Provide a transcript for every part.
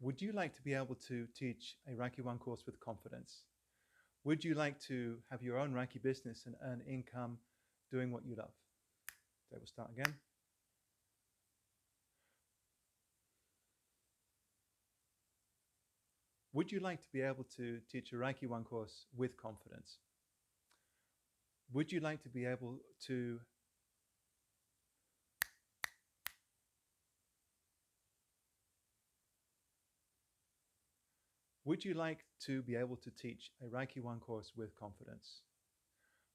Would you like to be able to teach a Reiki 1 course with confidence? Would you like to have your own Reiki business and earn income doing what you love? Okay, we'll start again. Would you like to be able to teach a Reiki 1 course with confidence? Would you like to be able to Would you like to be able to teach a Reiki 1 course with confidence?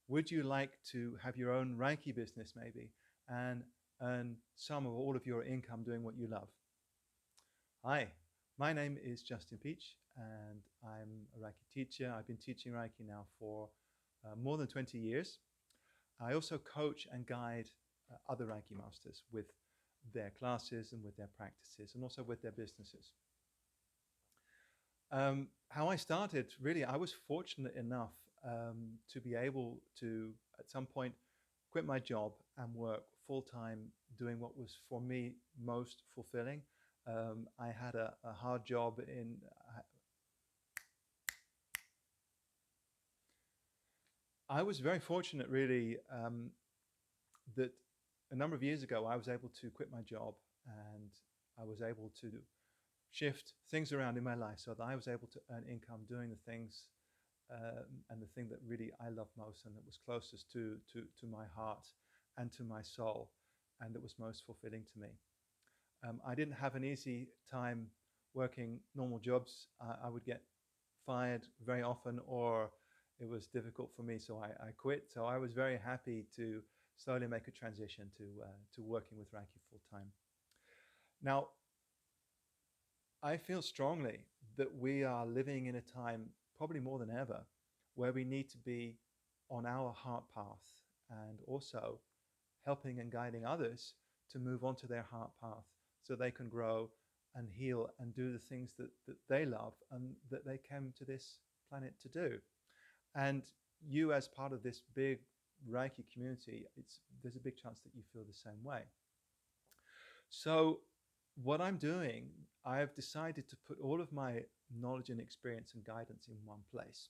Would you like to have your own Reiki business maybe and earn some or all of your income doing what you love? Hi, my name is Justin Peach and I'm a Reiki teacher. I've been teaching Reiki now for more than 20 years. I also coach and guide other Reiki masters with their classes and with their practices and also with their businesses. How I started, really, I was fortunate enough to be able to, at some point, quit my job and work full time doing what was for me most fulfilling. I had a hard job in. I was very fortunate, really, that a number of years ago I was able to quit my job and I was able to shift things around in my life so that I was able to earn income doing the things and the thing that really I love most and that was closest to my heart and to my soul and that was most fulfilling to me. I didn't have an easy time working normal jobs. I would get fired very often or it was difficult for me, so I quit. So I was very happy to slowly make a transition to working with Reiki full time. Now, I feel strongly that we are living in a time, probably more than ever, where we need to be on our heart path and also helping and guiding others to move onto their heart path so they can grow and heal and do the things that they love and that they came to this planet to do. And you, as part of this big Reiki community, there's a big chance that you feel the same way. So what I'm doing, I've decided to put all of my knowledge and experience and guidance in one place.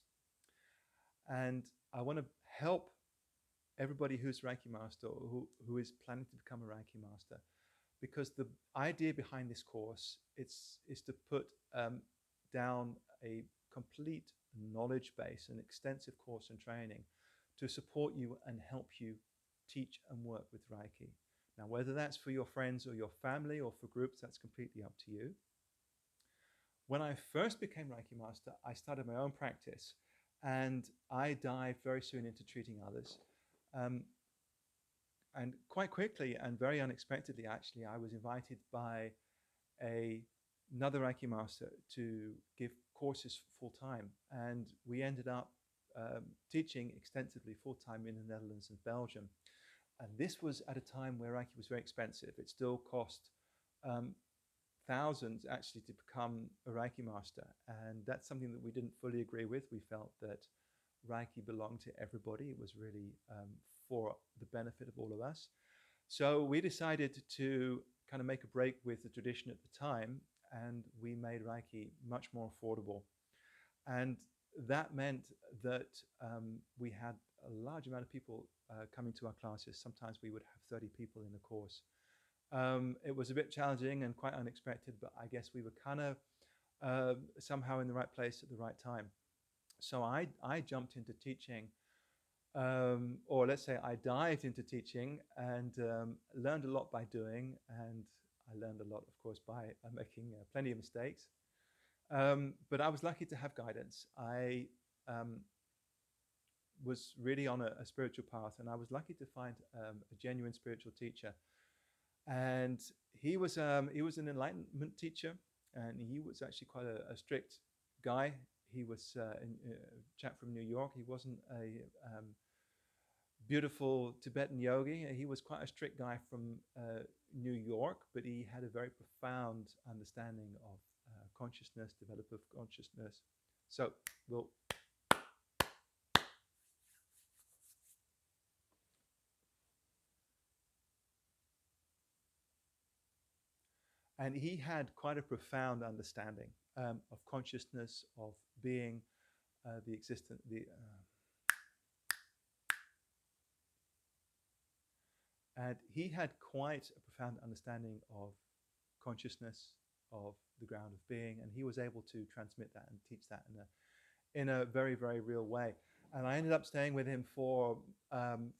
And I want to help everybody who's Reiki master or who is planning to become a Reiki master, because the idea behind this course is to put down a complete knowledge base, an extensive course and training to support you and help you teach and work with Reiki. Now, whether that's for your friends or your family or for groups, that's completely up to you. When I first became Reiki master, I started my own practice and I dived very soon into treating others. And quite quickly and very unexpectedly, actually, I was invited by another Reiki master to give courses full time. And we ended up teaching extensively full time in the Netherlands and Belgium. And this was at a time where Reiki was very expensive. It still cost thousands actually to become a Reiki master. And that's something that we didn't fully agree with. We felt that Reiki belonged to everybody. It was really for the benefit of all of us. So we decided to kind of make a break with the tradition at the time, and we made Reiki much more affordable. And that meant that we had a large amount of people coming to our classes. Sometimes we would have 30 people in the course. It was a bit challenging and quite unexpected, but I guess we were kind of somehow in the right place at the right time. So I jumped into teaching, or let's say I dived into teaching and learned a lot by doing. And I learned a lot, of course, by making plenty of mistakes. But I was lucky to have guidance. I was really on a spiritual path, and I was lucky to find a genuine spiritual teacher. And he was an enlightenment teacher, and he was actually quite a strict guy. He was a chap from New York. He wasn't a beautiful Tibetan yogi. He was quite a strict guy from New York, but he had a very profound understanding of consciousness, development of consciousness. So we'll. And he had quite a profound understanding of consciousness, of being, the existent, and he had quite a profound understanding of consciousness, of the ground of being, and he was able to transmit that and teach that in a very, very real way. And I ended up staying with him for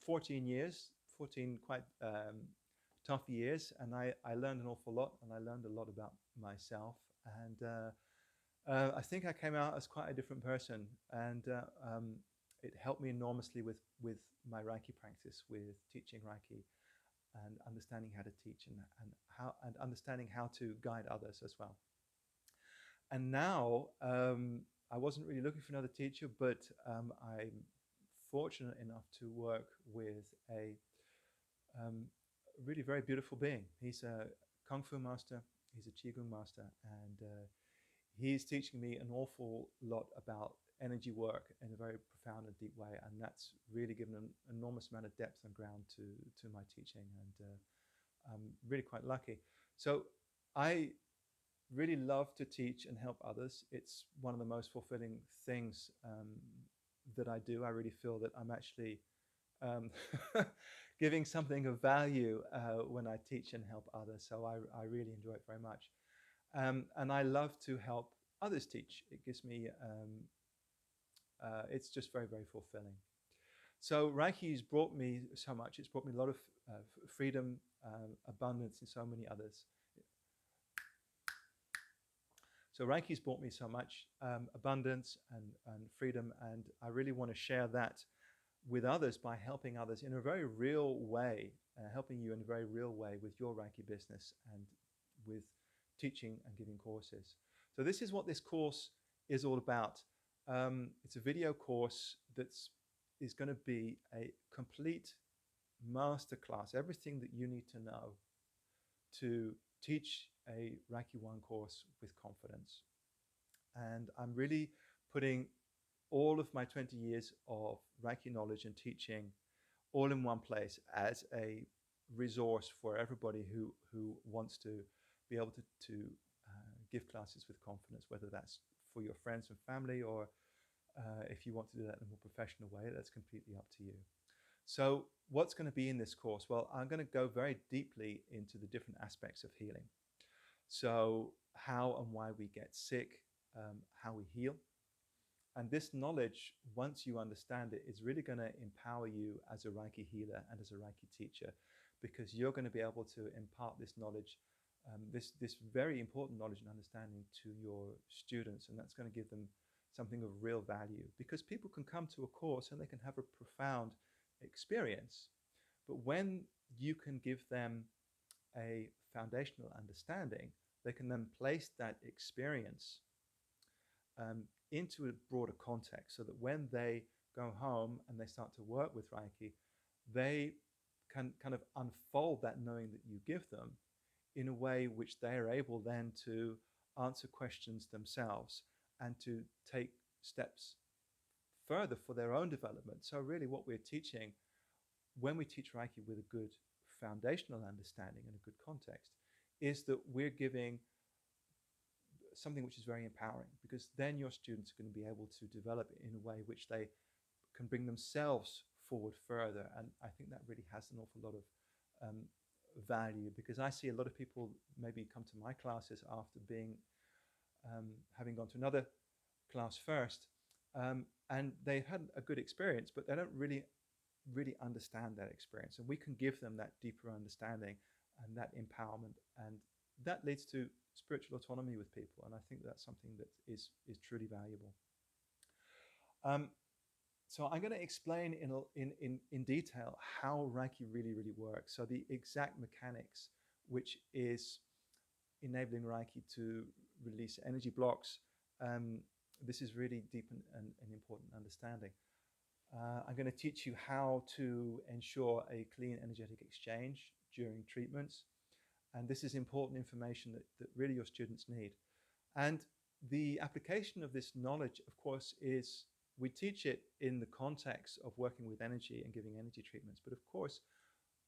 14 years, 14 quite tough years, and I learned an awful lot, and I learned a lot about myself. And I think I came out as quite a different person, and it helped me enormously with my Reiki practice, with teaching Reiki, and understanding how to teach, and understanding how to guide others as well. And now I wasn't really looking for another teacher, but I'm fortunate enough to work with a really very beautiful being. He's a kung fu master, he's a qigong master, and he's teaching me an awful lot about energy work in a very profound and deep way, and that's really given an enormous amount of depth and ground to my teaching, and I'm really quite lucky. So I really love to teach and help others. It's one of the most fulfilling things that I do. I really feel that I'm actually um, giving something of value when I teach and help others. So I really enjoy it very much. And I love to help others teach. It gives me, it's just very, very fulfilling. So Reiki's brought me so much. It's brought me a lot of freedom, abundance, and so many others. So Reiki's brought me so much abundance and freedom, and I really want to share that with others by helping others in a very real way, helping you in a very real way with your Reiki business and with teaching and giving courses. So this is what this course is all about. It's a video course is going to be a complete masterclass, everything that you need to know to teach a Reiki 1 course with confidence. And I'm really putting all of my 20 years of Reiki knowledge and teaching all in one place as a resource for everybody who wants to be able to give classes with confidence, whether that's for your friends and family, or if you want to do that in a more professional way, that's completely up to you. So what's going to be in this course? Well, I'm going to go very deeply into the different aspects of healing. So how and why we get sick, how we heal. And this knowledge, once you understand it, is really going to empower you as a Reiki healer and as a Reiki teacher, because you're going to be able to impart this knowledge, this very important knowledge and understanding to your students, and that's going to give them something of real value. Because people can come to a course and they can have a profound experience, but when you can give them a foundational understanding, they can then place that experience into a broader context, so that when they go home and they start to work with Reiki, they can kind of unfold that knowing that you give them in a way which they are able then to answer questions themselves and to take steps further for their own development. So really what we're teaching, when we teach Reiki with a good foundational understanding and a good context, is that we're giving something which is very empowering, because then your students are going to be able to develop it in a way which they can bring themselves forward further. And I think that really has an awful lot of value, because I see a lot of people maybe come to my classes after having gone to another class first, and they've had a good experience, but they don't really understand that experience, and we can give them that deeper understanding and that empowerment, and that leads to spiritual autonomy with people. And I think that's something that is truly valuable. So I'm going to explain in detail how Reiki really works. So the exact mechanics which is enabling Reiki to release energy blocks. This is really deep and important understanding. I'm going to teach you how to ensure a clean energetic exchange during treatments. And this is important information that really your students need. And the application of this knowledge, of course, is we teach it in the context of working with energy and giving energy treatments. But of course,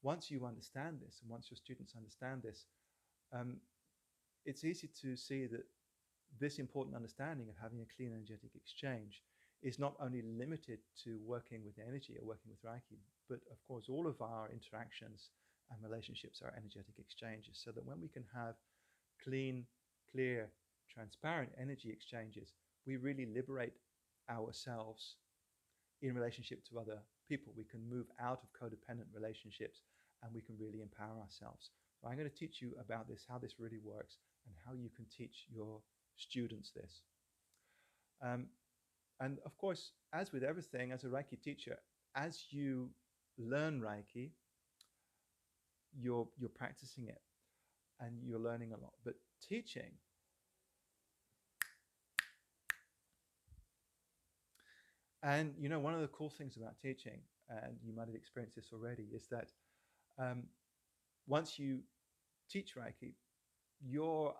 once you understand this and once your students understand this, it's easy to see that this important understanding of having a clean energetic exchange is not only limited to working with energy or working with Reiki, but of course all of our interactions and relationships are energetic exchanges, so that when we can have clean, clear, transparent energy exchanges, we really liberate ourselves in relationship to other people. We can move out of codependent relationships and we can really empower ourselves. So I'm going to teach you about this, how this really works, and how you can teach your students this. And of course, as with everything, as a Reiki teacher, as you learn Reiki, you're practicing it and you're learning a lot. But teaching, and you know, one of the cool things about teaching, and you might have experienced this already, is that once you teach Reiki, your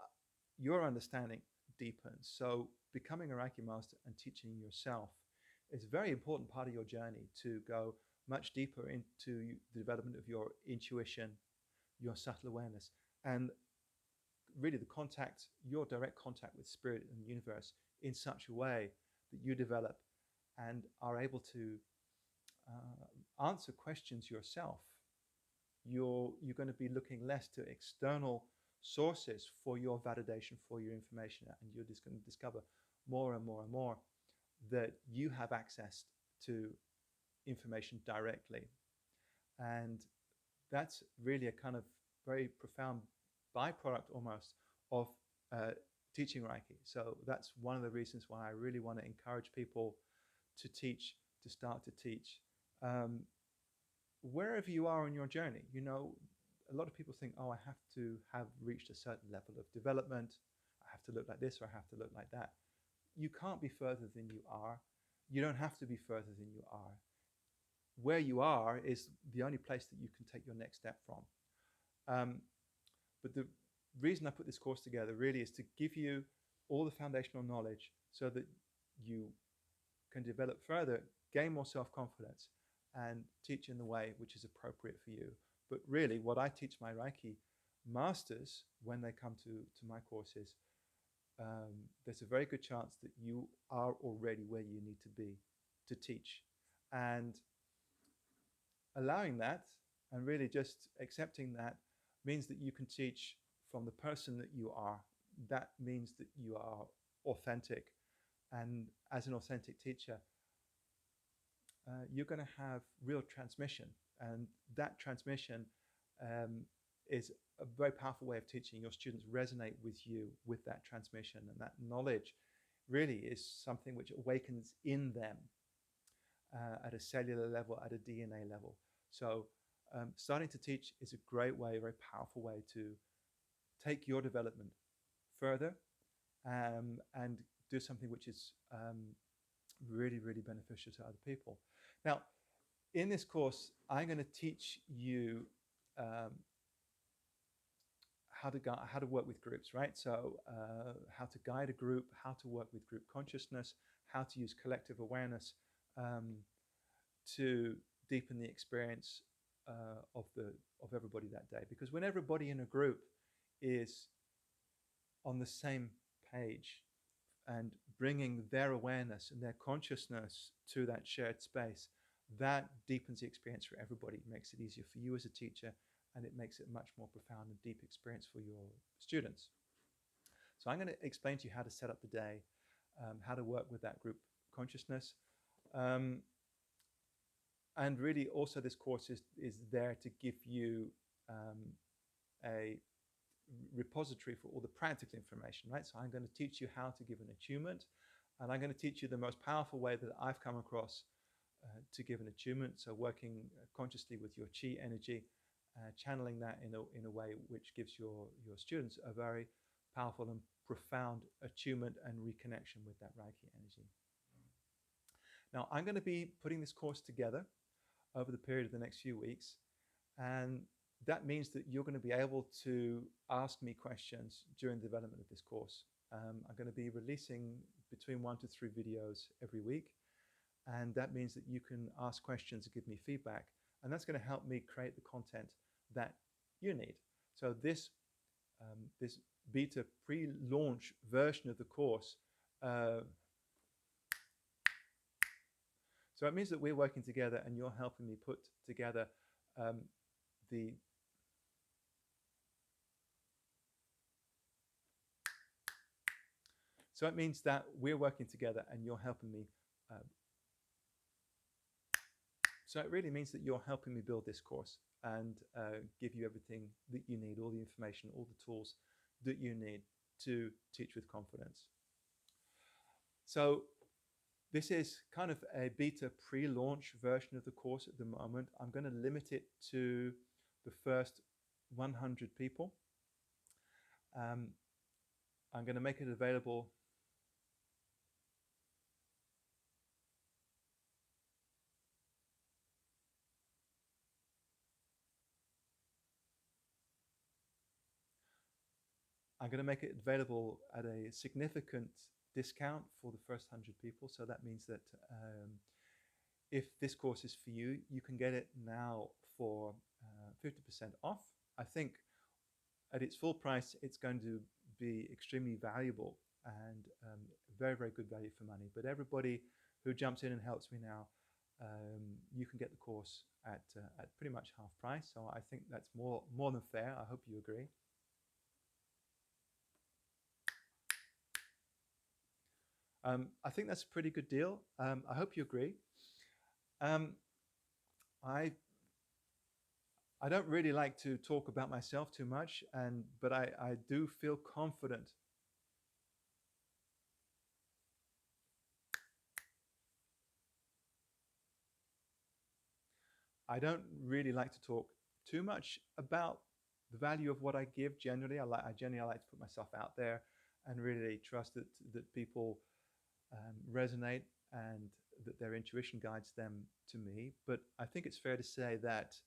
understanding deepens. So becoming a Reiki master and teaching yourself is a very important part of your journey to go much deeper into the development of your intuition, your subtle awareness, and really the contact, your direct contact with spirit and the universe in such a way that you develop and are able to answer questions yourself. You're going to be looking less to external sources for your validation, for your information, and you're just going to discover more and more and more that you have access to information directly. And that's really a kind of very profound byproduct almost of teaching Reiki. So that's one of the reasons why I really want to encourage people to teach, to start to teach. Wherever you are on your journey, you know, a lot of people think, oh, I have to have reached a certain level of development. I have to look like this or I have to look like that. You can't be further than you are. You don't have to be further than you are. Where you are is the only place that you can take your next step from. But the reason I put this course together really is to give you all the foundational knowledge so that you can develop further, gain more self-confidence, and teach in the way which is appropriate for you. But really, what I teach my Reiki masters when they come to my courses, there's a very good chance that you are already where you need to be to teach. And allowing that and really just accepting that means that you can teach from the person that you are. That means that you are authentic. And as an authentic teacher, you're going to have real transmission. And that transmission is a very powerful way of teaching. Your students resonate with you with that transmission. And that knowledge really is something which awakens in them at a cellular level, at a DNA level. So starting to teach is a great way, a very powerful way to take your development further and do something which is really, really beneficial to other people. Now, in this course, I'm going to teach you how to work with groups, right? So how to guide a group, how to work with group consciousness, how to use collective awareness to deepen the experience of everybody that day. Because when everybody in a group is on the same page and bringing their awareness and their consciousness to that shared space, that deepens the experience for everybody. It makes it easier for you as a teacher, and it makes it a much more profound and deep experience for your students. So I'm going to explain to you how to set up the day, how to work with that group consciousness. And really also this course is there to give you a repository for all the practical information, right? So I'm going to teach you how to give an attunement, and I'm going to teach you the most powerful way that I've come across to give an attunement. So working consciously with your chi energy channeling that in a way which gives your students a very powerful and profound attunement and reconnection with that Reiki energy. Now, I'm going to be putting this course together over the period of the next few weeks, and that means that you're going to be able to ask me questions during the development of this course. I'm going to be releasing between 1 to 3 videos every week, and that means that you can ask questions and give me feedback, and that's going to help me create the content that you need. So this beta pre-launch version of the course, so it means that we're working together and you're helping me put together the So it means that we're working together and you're helping me. So it really means that you're helping me build this course and give you everything that you need, all the information, all the tools that you need to teach with confidence. So this is kind of a beta pre-launch version of the course at the moment. I'm going to limit it to the first 100 people. I'm going to make it available. I'm going to make it available at a significant discount for the first 100 people. So that means that if this course is for you, you can get it now for 50% off. I think at its full price, it's going to be extremely valuable and very, very good value for money. But everybody who jumps in and helps me now, you can get the course at pretty much half price. So I think that's more than fair. I hope you agree. I think that's a pretty good deal. I hope you agree. I don't really like to talk about myself too much, but I do feel confident. I don't really like to talk too much about the value of what I give. Generally, I generally like to put myself out there and really trust that people resonate and that their intuition guides them to me. But I think it's fair to say that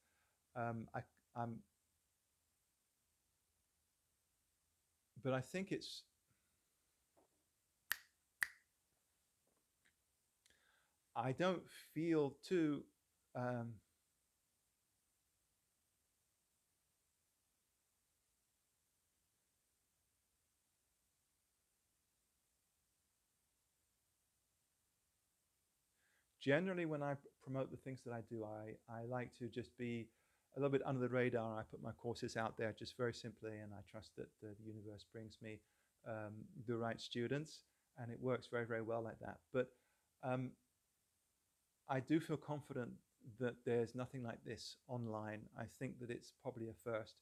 but I think I don't feel too generally, when I promote the things that I do, I like to just be a little bit under the radar. I put my courses out there just very simply, and I trust that the universe brings me the right students, and it works very, very well like that. But I do feel confident that there's nothing like this online. I think that it's probably a first.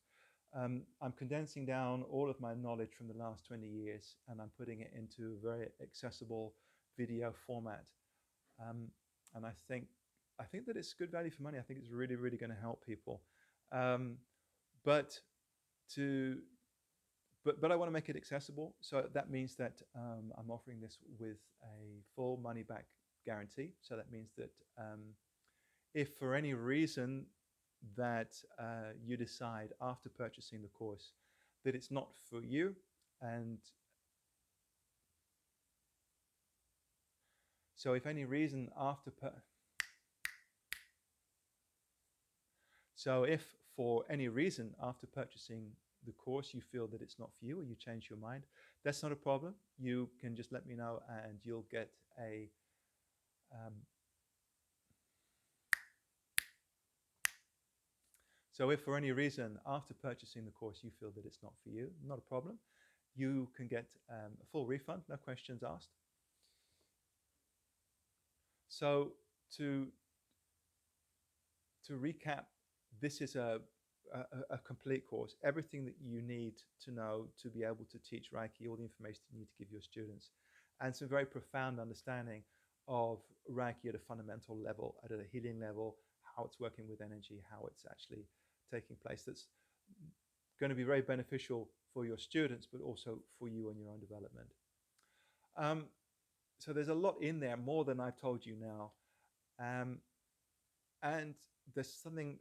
I'm condensing down all of my knowledge from the last 20 years, and I'm putting it into a very accessible video format. And I think that it's good value for money. I think it's really, really going to help people. But I want to make it accessible. So that means that I'm offering this with a full money back guarantee. So that means that if for any reason that you decide after purchasing the course that it's not for you, and so if any reason after So if for any reason after purchasing the course you feel that it's not for you or you change your mind, that's not a problem. You can just let me know and you'll get a so if for any reason after purchasing the course you feel that it's not for you, not a problem. You can get a full refund, no questions asked. So to recap, this is a complete course, everything that you need to know to be able to teach Reiki, all the information you need to give your students, and some very profound understanding of Reiki at a fundamental level, at a healing level, how it's working with energy, how it's actually taking place that's going to be very beneficial for your students, but also for you and your own development. Um, so there's a lot in there, more than I've told you now. Um, and there's something.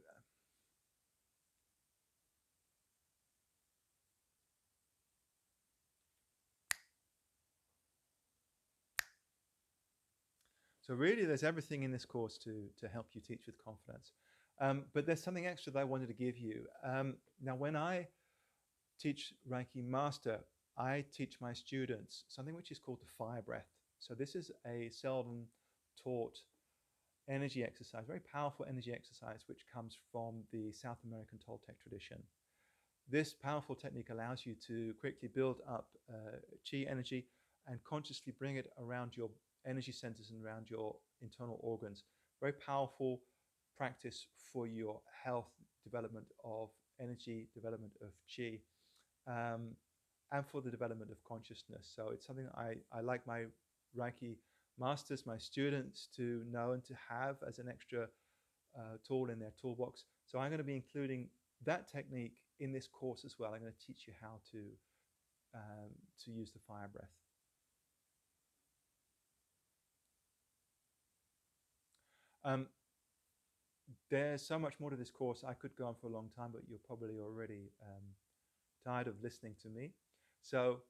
So really, there's everything in this course to help you teach with confidence. But there's something extra that I wanted to give you. Now, when I teach Reiki Master, I teach my students something which is called the fire breath. So this is a seldom taught energy exercise, very powerful energy exercise, which comes from the South American Toltec tradition. This powerful technique allows you to quickly build up chi energy and consciously bring it around your energy centers and around your internal organs. Very powerful practice for your health, development of energy, development of chi, um, and for the development of consciousness. So it's something I like my Reiki masters, my students to know and to have as an extra tool in their toolbox. So I'm going to be including that technique in this course as well. I'm going to teach you how to use the fire breath. There's so much more to this course. I could go on for a long time, but you're probably already tired of listening to me. So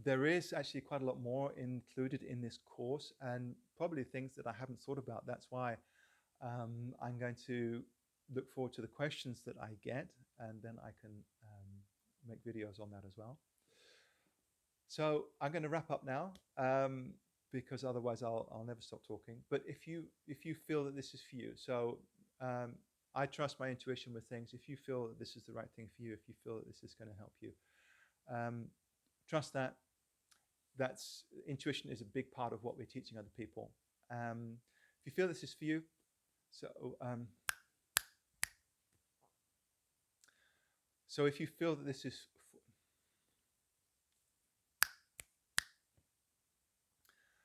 there is actually quite a lot more included in this course, and probably things that I haven't thought about. That's why I'm going to look forward to the questions that I get, and then I can make videos on that as well. So I'm going to wrap up now because otherwise I'll never stop talking. But if you feel that this is for you, so I trust my intuition with things. If you feel that this is the right thing for you, if you feel that this is going to help you, trust that. That's intuition is a big part of what we're teaching other people. If you feel this is for you, so if you feel that this is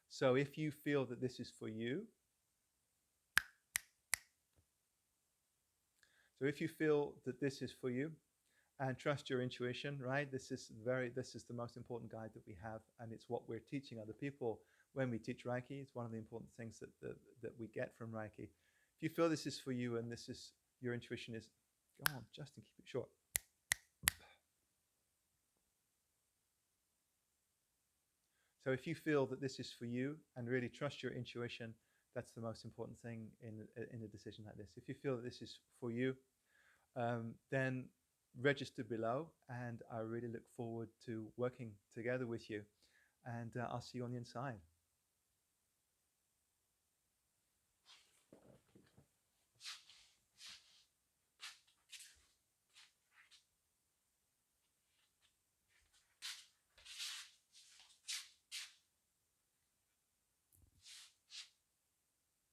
so if you feel that this is for you, so if you feel that this is for you, and trust your intuition, right? This is the most important guide that we have, and it's what we're teaching other people when we teach Reiki. It's one of the important things that we get from Reiki. If you feel this is for you and this is your intuition is, go on, Justin, keep it short. So if you feel that this is for you and really trust your intuition, that's the most important thing in a decision like this. If you feel that this is for you, then register below, and I really look forward to working together with you, and I'll see you on the inside.